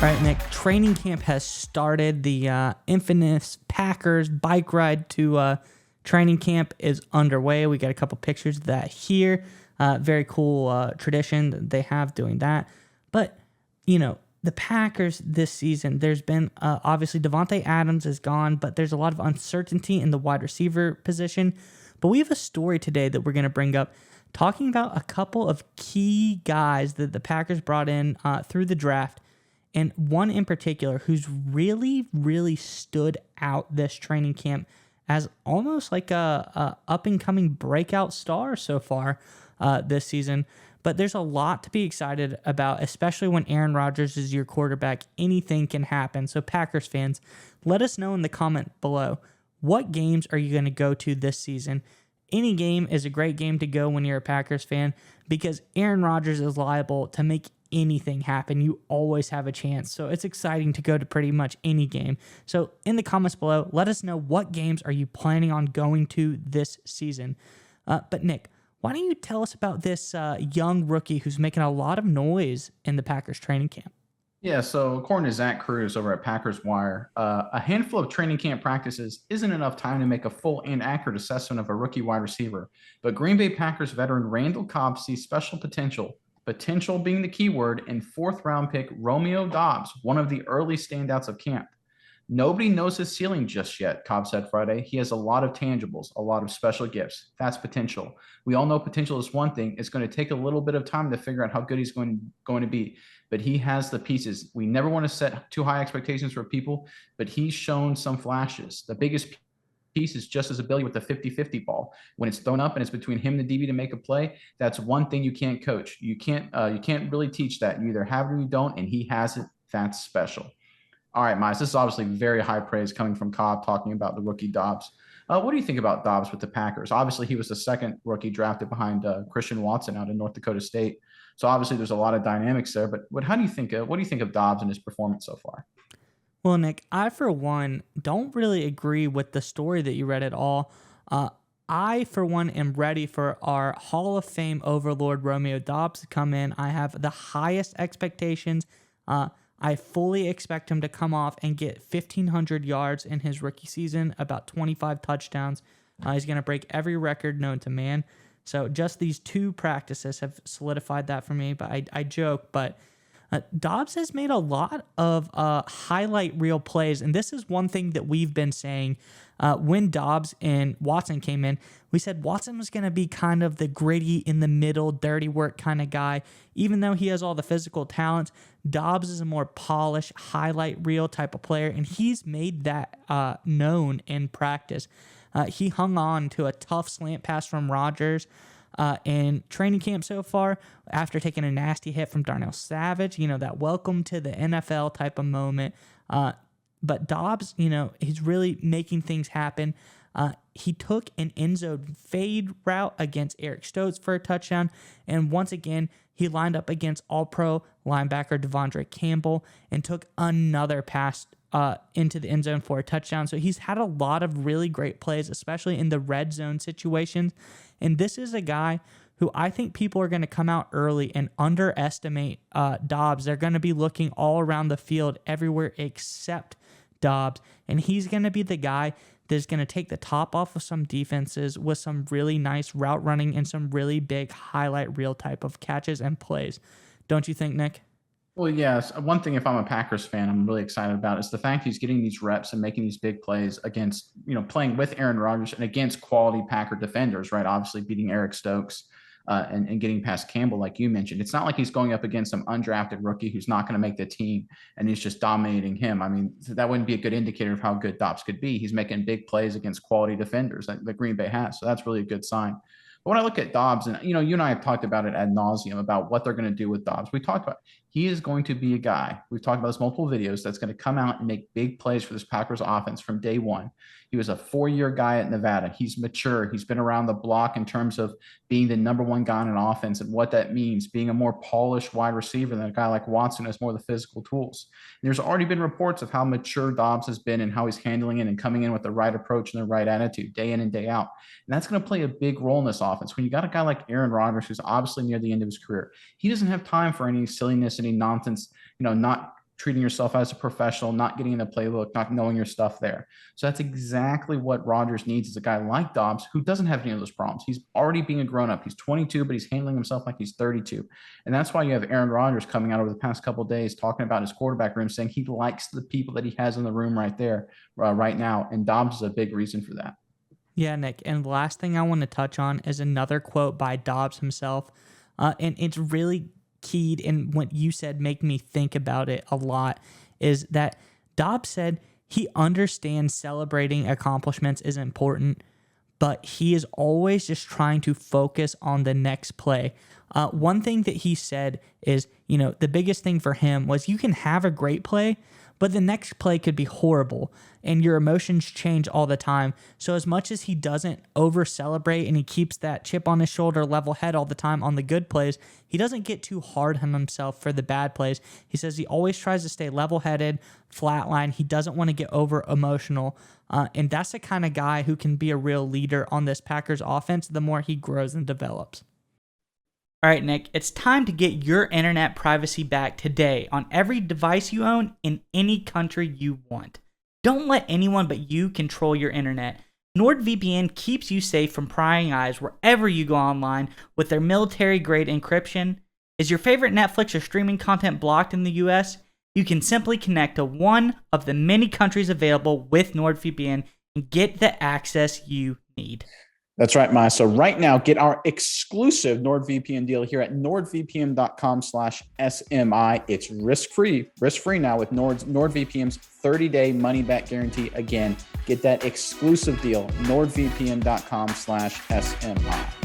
All right, Nick, training camp has started. The infamous Packers bike ride to training camp is underway. We got a couple pictures of that here. Very cool tradition that they have doing that. But, the Packers this season, there's been obviously Devontae Adams is gone, but there's a lot of uncertainty in the wide receiver position. But we have a story today that we're going to bring up talking about a couple of key guys that the Packers brought in through the draft. And one in particular who's really, really stood out this training camp as almost like a up-and-coming breakout star so far this season. But there's a lot to be excited about, especially when Aaron Rodgers is your quarterback. Anything can happen. So Packers fans, let us know in the comment below, what games are you going to go to this season? Any game is a great game to go when you're a Packers fan because Aaron Rodgers is liable to make anything happen. You always have a chance. So it's exciting to go to pretty much any game. So in the comments below, let us know what games are you planning on going to this season. But Nick, why don't you tell us about this young rookie who's making a lot of noise in the Packers training camp? Yeah, so according to Zach Cruz over at Packers Wire, a handful of training camp practices isn't enough time to make a full and accurate assessment of a rookie wide receiver. But Green Bay Packers veteran Randall Cobb sees special potential being the key word, in fourth-round pick Romeo Doubs, one of the early standouts of camp. Nobody knows his ceiling just yet, Cobb said Friday. He has a lot of tangibles, a lot of special gifts. That's potential. We all know potential is one thing. It's going to take a little bit of time to figure out how good he's going to be. But he has the pieces. We never want to set too high expectations for people, but he's shown some flashes. The biggest piece is just his ability with the 50-50 ball. When it's thrown up and it's between him and the DB to make a play, that's one thing you can't coach. You can't really teach that. You either have it or you don't, and he has it. That's special. All right, Miles, this is obviously very high praise coming from Cobb talking about the rookie Doubs. What do you think about Doubs with the Packers? Obviously, he was the second rookie drafted behind Christian Watson out in North Dakota State. So obviously, there's a lot of dynamics there. But what do you think of Doubs and his performance so far? Well, Nick, I, for one, don't really agree with the story that you read at all. I, for one, am ready for our Hall of Fame overlord Romeo Doubs to come in. I have the highest expectations. I fully expect him to come off and get 1,500 yards in his rookie season, about 25 touchdowns. He's going to break every record known to man. So just these two practices have solidified that for me. But I joke, but Doubs has made a lot of highlight reel plays, and this is one thing that we've been saying. When Doubs and Watson came in, we said Watson was going to be kind of the gritty, in the middle, dirty work kind of guy. Even though he has all the physical talent, Doubs is a more polished, highlight reel type of player, and he's made that known in practice. He hung on to a tough slant pass from Rodgers in training camp so far after taking a nasty hit from Darnell Savage, that welcome to the NFL type of moment. But Doubs, he's really making things happen. He took an end zone fade route against Eric Stokes for a touchdown. And once again, he lined up against all-pro linebacker Devondre Campbell and took another pass into the end zone for a touchdown. So he's had a lot of really great plays, especially in the red zone situations. And this is a guy who I think people are going to come out early and underestimate Doubs. They're going to be looking all around the field everywhere except Doubs. And he's going to be the guy that's going to take the top off of some defenses with some really nice route running and some really big highlight reel type of catches and plays. Don't you think, Nick? Well, yes. One thing, if I'm a Packers fan, I'm really excited about is the fact he's getting these reps and making these big plays against, playing with Aaron Rodgers and against quality Packer defenders, right? Obviously beating Eric Stokes and getting past Campbell, like you mentioned. It's not like he's going up against some undrafted rookie who's not going to make the team and he's just dominating him. I mean, that wouldn't be a good indicator of how good Doubs could be. He's making big plays against quality defenders that Green Bay has. So that's really a good sign. But when I look at Doubs, and you and I have talked about it ad nauseum about what they're going to do with Doubs. We talked about he is going to be a guy. We've talked about this multiple videos that's going to come out and make big plays for this Packers offense from day one. He was a 4-year guy at Nevada. He's mature. He's been around the block in terms of being the number one guy in an offense and what that means, being a more polished wide receiver than a guy like Watson has more of the physical tools. And there's already been reports of how mature Doubs has been and how he's handling it and coming in with the right approach and the right attitude day in and day out. And that's going to play a big role in this offense. When you got a guy like Aaron Rodgers, who's obviously near the end of his career, he doesn't have time for any silliness, any nonsense, not treating yourself as a professional, not getting in the playbook, not knowing your stuff there. So that's exactly what Rodgers needs, is a guy like Doubs who doesn't have any of those problems. He's already being a grown-up. He's 22, but he's handling himself like he's 32. And that's why you have Aaron Rodgers coming out over the past couple of days talking about his quarterback room, saying he likes the people that he has in the room right there, right now. And Doubs is a big reason for that. Yeah, Nick. And the last thing I want to touch on is another quote by Doubs himself. And it's really keyed in what you said, make me think about it a lot, is that Doubs said he understands celebrating accomplishments is important, but he is always just trying to focus on the next play. One thing that he said is, the biggest thing for him was you can have a great play, but the next play could be horrible and your emotions change all the time. So as much as he doesn't over celebrate and he keeps that chip on his shoulder, level head all the time on the good plays, he doesn't get too hard on himself for the bad plays. He says he always tries to stay level headed, flatline. He doesn't want to get over emotional. And that's the kind of guy who can be a real leader on this Packers offense the more he grows and develops. All right, Nick, it's time to get your internet privacy back today on every device you own in any country you want. Don't let anyone but you control your internet. NordVPN keeps you safe from prying eyes wherever you go online with their military-grade encryption. Is your favorite Netflix or streaming content blocked in the US? You can simply connect to one of the many countries available with NordVPN and get the access you need. That's right, Maya. So right now, get our exclusive NordVPN deal here at nordvpn.com/SMI. It's risk-free now with NordVPN's 30-day money-back guarantee. Again, get that exclusive deal, nordvpn.com/SMI.